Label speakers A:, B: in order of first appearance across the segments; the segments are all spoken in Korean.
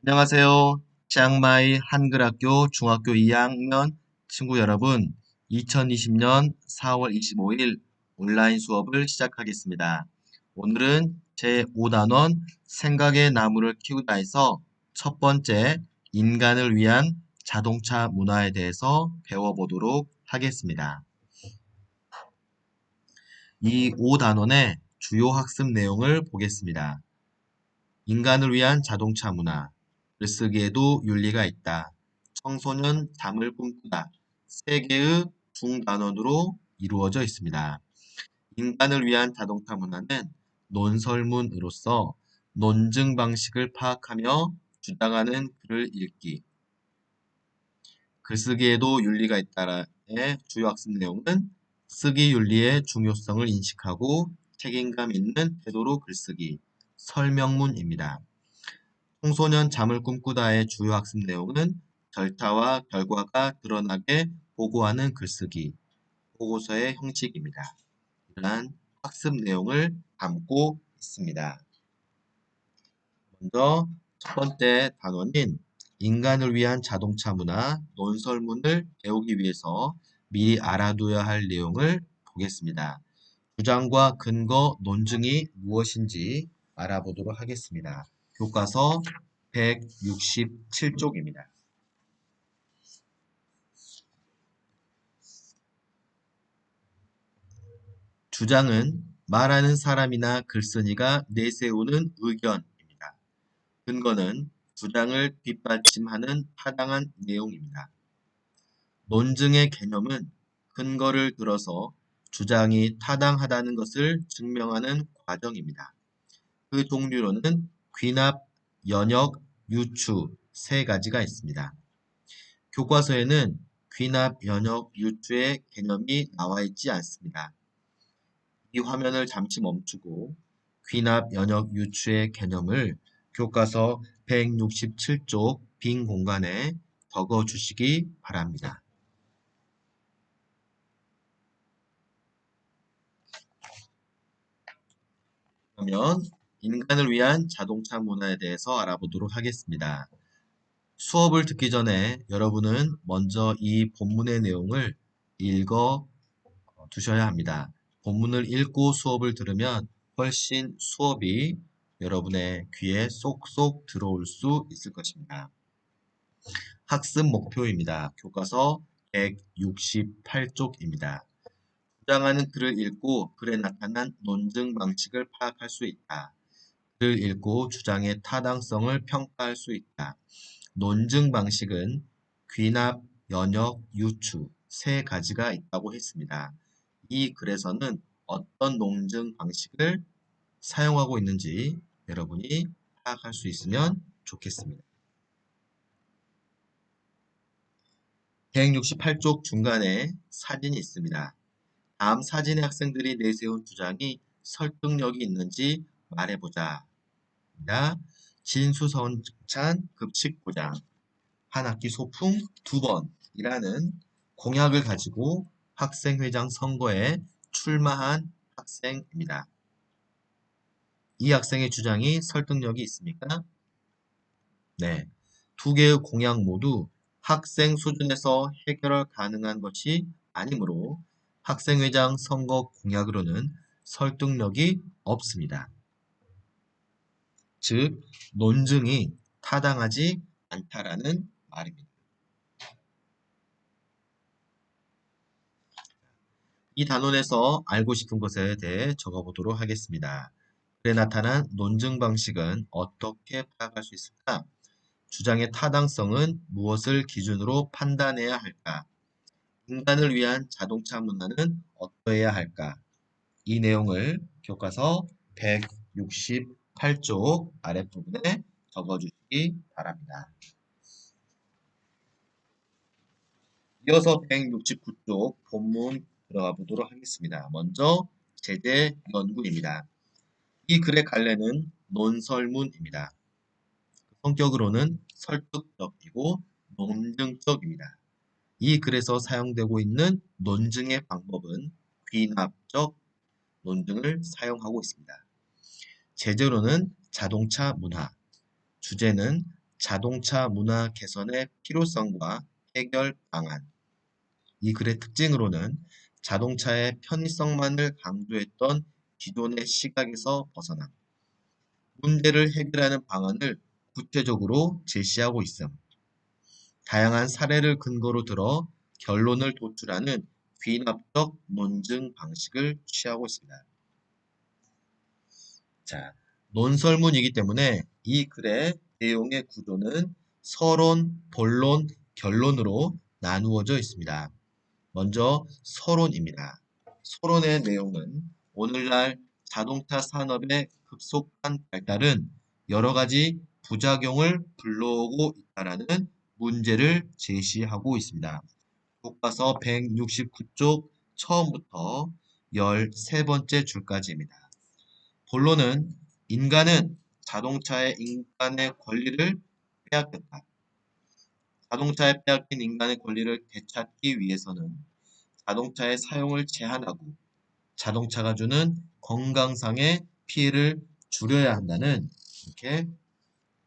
A: 안녕하세요. 치앙마이 한글학교 중학교 2학년 친구 여러분, 2020년 4월 25일 온라인 수업을 시작하겠습니다. 오늘은 제5단원 생각의 나무를 키우다에서 첫 번째 인간을 위한 자동차 문화에 대해서 배워보도록 하겠습니다. 이 5단원의 주요 학습 내용을 보겠습니다. 인간을 위한 자동차 문화, 글쓰기에도 윤리가 있다. 청소년 잠을 꿈꾸다. 세 개의 중단원으로 이루어져 있습니다. 인간을 위한 자동차 문화는 논설문으로서 논증 방식을 파악하며 주장하는 글을 읽기. 글쓰기에도 윤리가 있다의 주요 학습 내용은 쓰기 윤리의 중요성을 인식하고 책임감 있는 태도로 글쓰기, 설명문입니다. 청소년 잠을 꿈꾸다의 주요 학습 내용은 절차와 결과가 드러나게 보고하는 글쓰기, 보고서의 형식입니다. 이러한 학습 내용을 담고 있습니다. 먼저 첫 번째 단원인 인간을 위한 자동차 문화 논설문을 배우기 위해서 미리 알아둬야 할 내용을 보겠습니다. 주장과 근거, 논증이 무엇인지 알아보도록 하겠습니다. 교과서 167쪽입니다. 주장은 말하는 사람이나 글쓴이가 내세우는 의견입니다. 근거는 주장을 뒷받침하는 타당한 내용입니다. 논증의 개념은 근거를 들어서 주장이 타당하다는 것을 증명하는 과정입니다. 그 종류로는 귀납, 연역, 유추 세 가지가 있습니다. 교과서에는 귀납, 연역, 유추의 개념이 나와 있지 않습니다. 이 화면을 잠시 멈추고 귀납, 연역, 유추의 개념을 교과서 167쪽 빈 공간에 적어 주시기 바랍니다. 그러면 인간을 위한 자동차 문화에 대해서 알아보도록 하겠습니다. 수업을 듣기 전에 여러분은 먼저 이 본문의 내용을 읽어 두셔야 합니다. 본문을 읽고 수업을 들으면 훨씬 수업이 여러분의 귀에 쏙쏙 들어올 수 있을 것입니다. 학습 목표입니다. 교과서 168쪽입니다. 주장하는 글을 읽고 글에 나타난 논증 방식을 파악할 수 있다. 글을 읽고 주장의 타당성을 평가할 수 있다. 논증 방식은 귀납, 연역, 유추 세 가지가 있다고 했습니다. 이 글에서는 어떤 논증 방식을 사용하고 있는지 여러분이 파악할 수 있으면 좋겠습니다. 168쪽 중간에 사진이 있습니다. 다음 사진의 학생들이 내세운 주장이 설득력이 있는지 말해보자. 진수성찬 급식보장, 한 학기 소풍 2번이라는 공약을 가지고 학생회장 선거에 출마한 학생입니다. 이 학생의 주장이 설득력이 있습니까? 네. 두 개의 공약 모두 학생 수준에서 해결 가능한 것이 아니므로 학생회장 선거 공약으로는 설득력이 없습니다. 즉, 논증이 타당하지 않다라는 말입니다. 이 단원에서 알고 싶은 것에 대해 적어보도록 하겠습니다. 글에 나타난 논증 방식은 어떻게 파악할 수 있을까? 주장의 타당성은 무엇을 기준으로 판단해야 할까? 인간을 위한 자동차 문화는 어떠해야 할까? 이 내용을 교과서 168쪽 아랫부분에 적어주시기 바랍니다. 이어서 169쪽 본문 들어가 보도록 하겠습니다. 먼저 제재 연구입니다. 이 글의 갈래는 논설문입니다. 성격으로는 설득적이고 논증적입니다. 이 글에서 사용되고 있는 논증의 방법은 귀납적 논증을 사용하고 있습니다. 제재로는 자동차 문화, 주제는 자동차 문화 개선의 필요성과 해결 방안. 이 글의 특징으로는 자동차의 편의성만을 강조했던 기존의 시각에서 벗어나 문제를 해결하는 방안을 구체적으로 제시하고 있음. 다양한 사례를 근거로 들어 결론을 도출하는 귀납적 논증 방식을 취하고 있습니다. 자, 논설문이기 때문에 이 글의 내용의 구조는 서론, 본론, 결론으로 나누어져 있습니다. 먼저 서론입니다. 서론의 내용은 오늘날 자동차 산업의 급속한 발달은 여러 가지 부작용을 불러오고 있다는 문제를 제시하고 있습니다. 교과서 169쪽 처음부터 13번째 줄까지입니다. 본론은 인간은 자동차의 인간의 권리를 빼앗겼다. 자동차에 빼앗긴 인간의 권리를 되찾기 위해서는 자동차의 사용을 제한하고 자동차가 주는 건강상의 피해를 줄여야 한다는 이렇게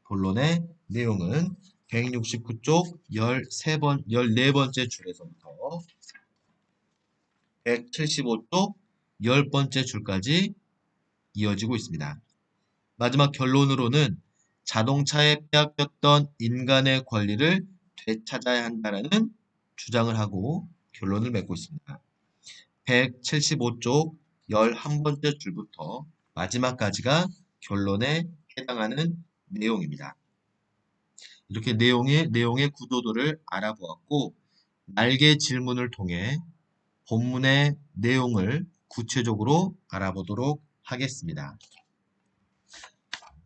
A: 본론의 내용은 169쪽 14번째 줄에서부터 175쪽 10번째 줄까지 이어지고 있습니다. 마지막 결론으로는 자동차에 빼앗겼던 인간의 권리를 되찾아야 한다는 주장을 하고 결론을 맺고 있습니다. 175쪽 11번째 줄부터 마지막까지가 결론에 해당하는 내용입니다. 이렇게 내용의 구조도를 알아보았고, 날개 질문을 통해 본문의 내용을 구체적으로 알아보도록 하겠습니다.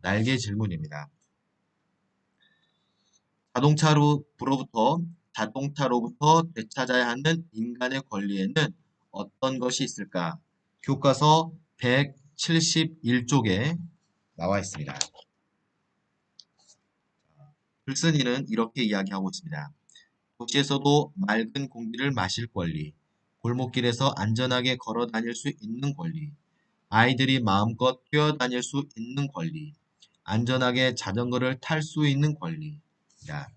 A: 날개 질문입니다. 자동차로부터 되찾아야 하는 인간의 권리에는 어떤 것이 있을까? 교과서 171쪽에 나와 있습니다. 글쓴이는 이렇게 이야기하고 있습니다. 도시에서도 맑은 공기를 마실 권리, 골목길에서 안전하게 걸어 다닐 수 있는 권리, 아이들이 마음껏 뛰어다닐 수 있는 권리, 안전하게 자전거를 탈 수 있는 권리입니다.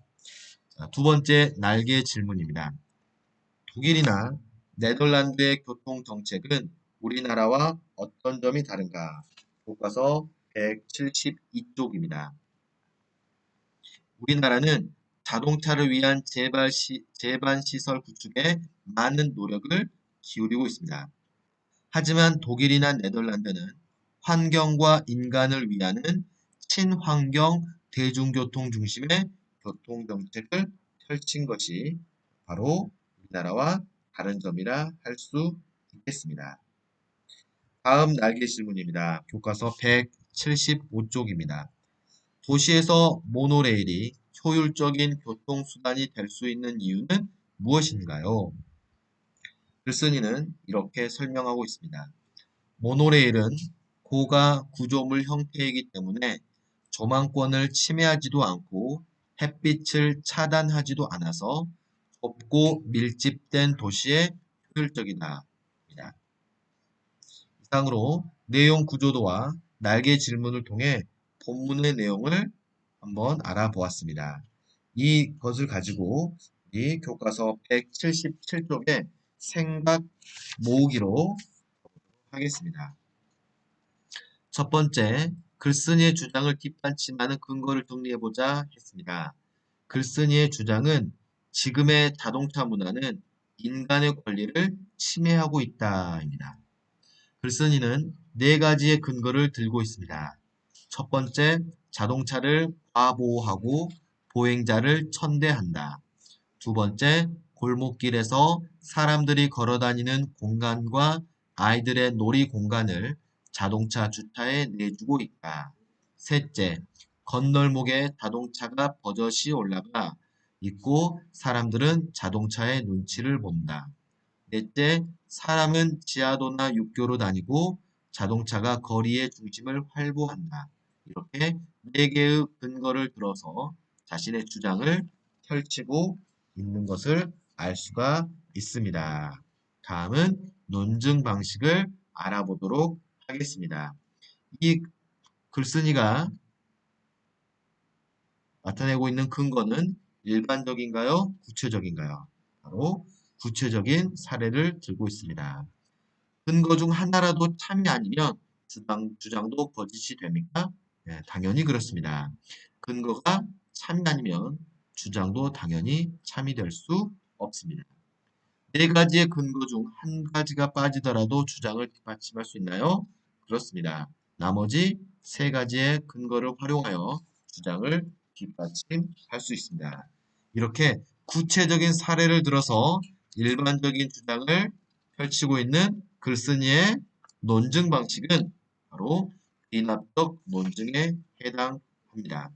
A: 두 번째 날개 질문입니다. 독일이나 네덜란드의 교통정책은 우리나라와 어떤 점이 다른가? 교과서 172쪽입니다. 우리나라는 자동차를 위한 제반시설 구축에 많은 노력을 기울이고 있습니다. 하지만 독일이나 네덜란드는 환경과 인간을 위하는 친환경 대중교통 중심의 교통정책을 펼친 것이 바로 우리나라와 다른 점이라 할 수 있겠습니다. 다음 날개 질문입니다. 교과서 175쪽입니다. 도시에서 모노레일이 효율적인 교통수단이 될 수 있는 이유는 무엇인가요? 글쓴이는 이렇게 설명하고 있습니다. 모노레일은 고가 구조물 형태이기 때문에 조망권을 침해하지도 않고 햇빛을 차단하지도 않아서 좁고 밀집된 도시에 효율적이다. 이상으로 내용 구조도와 날개 질문을 통해 본문의 내용을 한번 알아보았습니다. 이것을 가지고 이 교과서 177쪽에 생각 모으기로 하겠습니다. 첫 번째, 글쓴이의 주장을 뒷받침하는 근거를 정리해보자 했습니다. 글쓴이의 주장은 지금의 자동차 문화는 인간의 권리를 침해하고 있다입니다. 글쓴이는 네 가지의 근거를 들고 있습니다. 첫 번째, 자동차를 과보호하고 보행자를 천대한다. 두 번째, 골목길에서 사람들이 걸어다니는 공간과 아이들의 놀이 공간을 자동차 주차에 내주고 있다. 셋째, 건널목에 자동차가 버젓이 올라가 있고 사람들은 자동차의 눈치를 본다. 넷째, 사람은 지하도나 육교로 다니고 자동차가 거리의 중심을 활보한다. 이렇게 네 개의 근거를 들어서 자신의 주장을 펼치고 있는 것을 알 수가 있습니다. 다음은 논증 방식을 알아보도록 하겠습니다. 이 글쓴이가 나타내고 있는 근거는 일반적인가요? 구체적인가요? 바로 구체적인 사례를 들고 있습니다. 근거 중 하나라도 참이 아니면 주장도 거짓이 됩니까? 네, 당연히 그렇습니다. 근거가 참이 아니면 주장도 당연히 참이 될 수 없습니다. 네 가지의 근거 중 한 가지가 빠지더라도 주장을 뒷받침할 수 있나요? 그렇습니다. 나머지 세 가지의 근거를 활용하여 주장을 뒷받침할 수 있습니다. 이렇게 구체적인 사례를 들어서 일반적인 주장을 펼치고 있는 글쓴이의 논증 방식은 바로 비납적 논증에 해당합니다.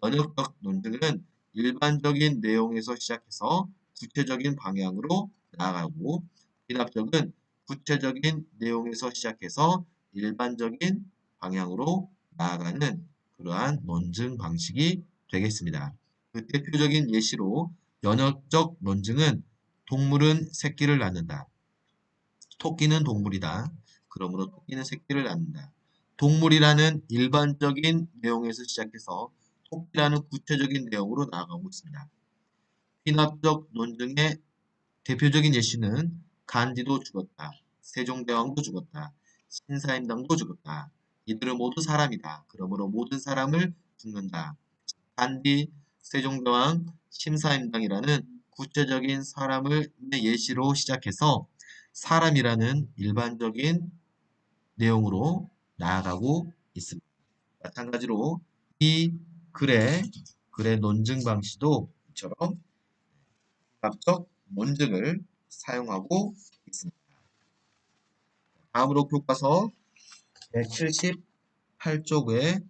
A: 연역적 논증은 일반적인 내용에서 시작해서 구체적인 방향으로 나아가고, 비납적은 구체적인 내용에서 시작해서 일반적인 방향으로 나아가는 그러한 논증 방식이 되겠습니다. 그 대표적인 예시로 연역적 논증은 동물은 새끼를 낳는다. 토끼는 동물이다. 그러므로 토끼는 새끼를 낳는다. 동물이라는 일반적인 내용에서 시작해서 토끼라는 구체적인 내용으로 나아가고 있습니다. 피납적 논증의 대표적인 예시는 간디도 죽었다. 세종대왕도 죽었다. 신사임당도 죽었다. 이들은 모두 사람이다. 그러므로 모든 사람을 죽는다. 간디, 세종대왕, 심사임당이라는 구체적인 사람을 예시로 시작해서 사람이라는 일반적인 내용으로 나아가고 있습니다. 마찬가지로 이 글의 논증 방식도 이처럼 복합적 논증을 사용하고 있습니다. 다음으로 교과서 178쪽에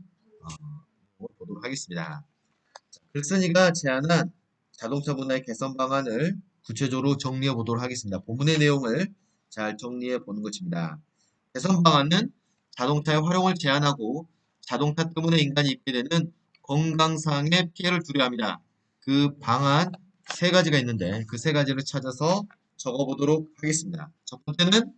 A: 보도록 하겠습니다. 글쓴이가 제안한 자동차 분야의 개선 방안을 구체적으로 정리해 보도록 하겠습니다. 본문의 내용을 잘 정리해 보는 것입니다. 개선 방안은 자동차의 활용을 제한하고 자동차 때문에 인간이 입게 되는 건강상의 피해를 두려워합니다. 그 방안 세 가지가 있는데 그 세 가지를 찾아서 적어보도록 하겠습니다. 첫 번째는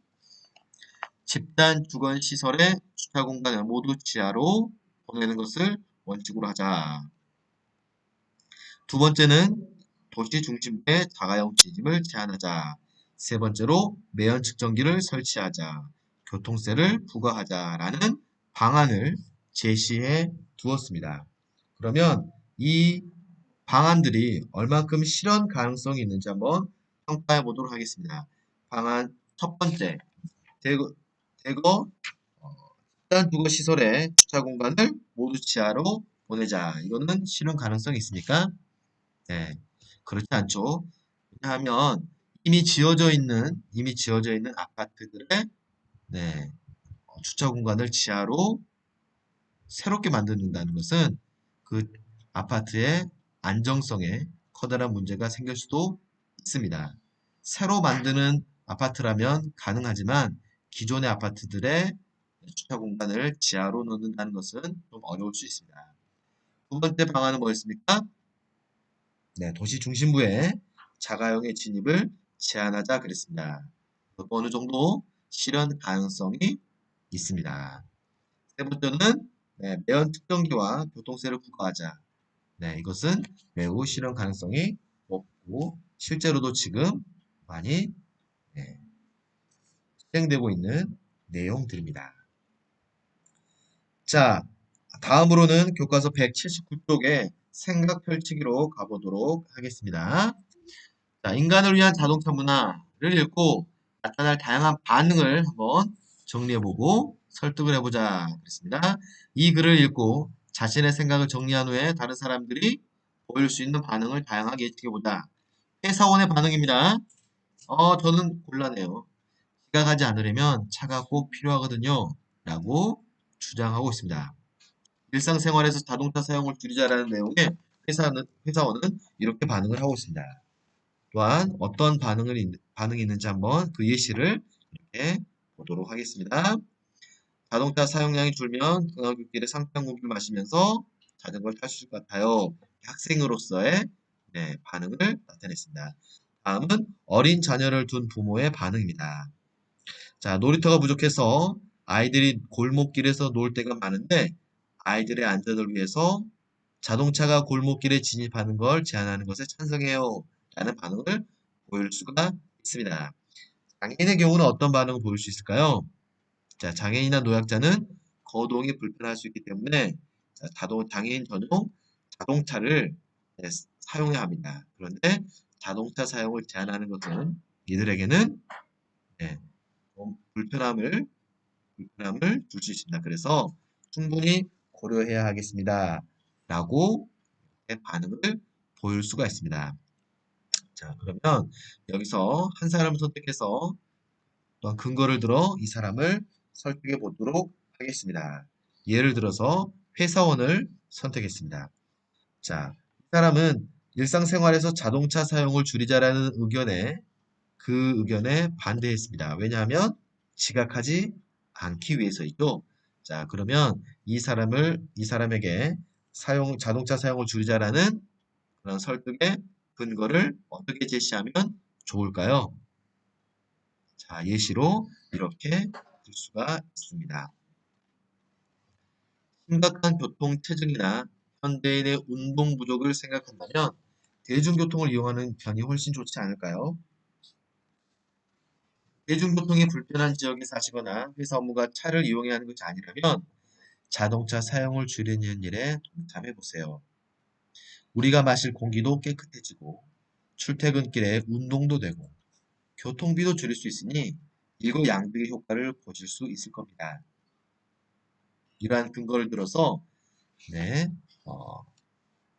A: 집단 주거 시설의 주차 공간을 모두 지하로 보내는 것을 원칙으로 하자. 두 번째는 도시 중심부의 자가용 지짐을 제한하자. 세 번째로 매연 측정기를 설치하자. 교통세를 부과하자라는 방안을 제시해 두었습니다. 그러면 이 방안들이 얼만큼 실현 가능성이 있는지 한번 평가해 보도록 하겠습니다. 방안 첫 번째, 대거 집단 주거 시설의 주차 공간을 모두 지하로 보내자. 이거는 실현 가능성이 있습니까? 네, 그렇지 않죠. 왜냐하면 이미 지어져 있는 아파트들의 네, 주차 공간을 지하로 새롭게 만든다는 것은 그 아파트의 안정성에 커다란 문제가 생길 수도 있습니다. 새로 만드는 아파트라면 가능하지만 기존의 아파트들의 주차 공간을 지하로 넣는다는 것은 좀 어려울 수 있습니다. 두 번째 방안은 뭐였습니까? 네, 도시 중심부에 자가용의 진입을 제한하자 그랬습니다. 어느 정도 실현 가능성이 있습니다. 세 번째는 매연 측정기와 교통세를 부과하자. 네, 이것은 매우 실현 가능성이 높고 실제로도 지금 많이 실행되고 있는 내용들입니다. 자, 다음으로는 교과서 179쪽에 생각 펼치기로 가보도록 하겠습니다. 자, 인간을 위한 자동차 문화를 읽고 나타날 다양한 반응을 한번 정리해보고 설득을 해보자 그랬습니다. 이 글을 읽고 자신의 생각을 정리한 후에 다른 사람들이 보일 수 있는 반응을 다양하게 예측해보자. 회사원의 반응입니다. 저는 곤란해요. 지각하지 않으려면 차가 꼭 필요하거든요. 라고 주장하고 있습니다. 일상생활에서 자동차 사용을 줄이자라는 내용의 회사원은 이렇게 반응을 하고 있습니다. 또한 어떤 반응이 있는지 한번 그 예시를 이렇게 보도록 하겠습니다. 자동차 사용량이 줄면 등하굣길에 상쾌한 공기를 마시면서 자전거를 탈 수 있을 것 같아요. 학생으로서의 반응을 나타냈습니다. 다음은 어린 자녀를 둔 부모의 반응입니다. 자, 놀이터가 부족해서 아이들이 골목길에서 놀 때가 많은데 아이들의 안전을 위해서 자동차가 골목길에 진입하는 걸 제한하는 것에 찬성해요. 라는 반응을 보일 수가 있습니다. 장애인의 경우는 어떤 반응을 보일 수 있을까요? 자, 장애인이나 노약자는 거동이 불편할 수 있기 때문에 자, 장애인 전용 자동차를 사용해야 합니다. 그런데 자동차 사용을 제한하는 것은 이들에게는 좀 불편함을 줄 수 있습니다. 그래서 충분히 고려해야 하겠습니다. 라고 반응을 보일 수가 있습니다. 자, 그러면 여기서 한 사람을 선택해서 또한 근거를 들어 이 사람을 설득해 보도록 하겠습니다. 예를 들어서 회사원을 선택했습니다. 자, 이 사람은 일상생활에서 자동차 사용을 줄이자라는 그 의견에 반대했습니다. 왜냐하면 지각하지 않기 위해서이죠. 자, 그러면 이 사람에게 자동차 사용을 줄이자라는 그런 설득의 근거를 어떻게 제시하면 좋을까요? 자, 예시로 이렇게 들 수가 있습니다. 심각한 교통체증이나 현대인의 운동 부족을 생각한다면 대중교통을 이용하는 편이 훨씬 좋지 않을까요? 대중교통이 불편한 지역에 사시거나 회사 업무가 차를 이용해야 하는 것이 아니라면 자동차 사용을 줄이는 일에 동참해 보세요. 우리가 마실 공기도 깨끗해지고 출퇴근길에 운동도 되고 교통비도 줄일 수 있으니 일거양득의 효과를 보실 수 있을 겁니다. 이러한 근거를 들어서 네, 어,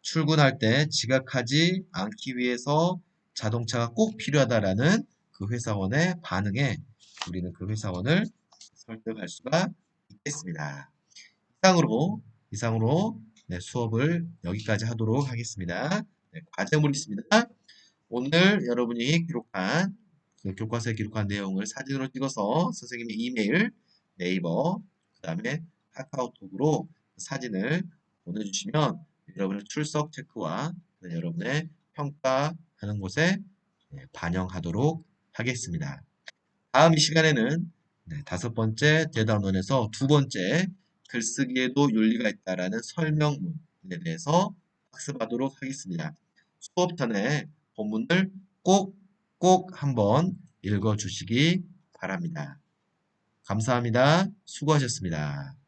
A: 출근할 때 지각하지 않기 위해서 자동차가 꼭 필요하다라는 그 회사원의 반응에 우리는 그 회사원을 설득할 수가 있겠습니다. 이상으로 네, 수업을 여기까지 하도록 하겠습니다. 네, 과제물 있습니다. 오늘 여러분이 기록한 그 교과서에 기록한 내용을 사진으로 찍어서 선생님의 이메일, 네이버, 그 다음에 카카오톡으로 사진을 보내주시면 여러분의 출석 체크와 여러분의 평가하는 곳에 반영하도록 하겠습니다. 다음 이 시간에는 다섯 번째 대담론에서 두 번째 글쓰기에도 윤리가 있다라는 설명문에 대해서 학습하도록 하겠습니다. 수업 전에 본문을 꼭 한번 읽어주시기 바랍니다. 감사합니다. 수고하셨습니다.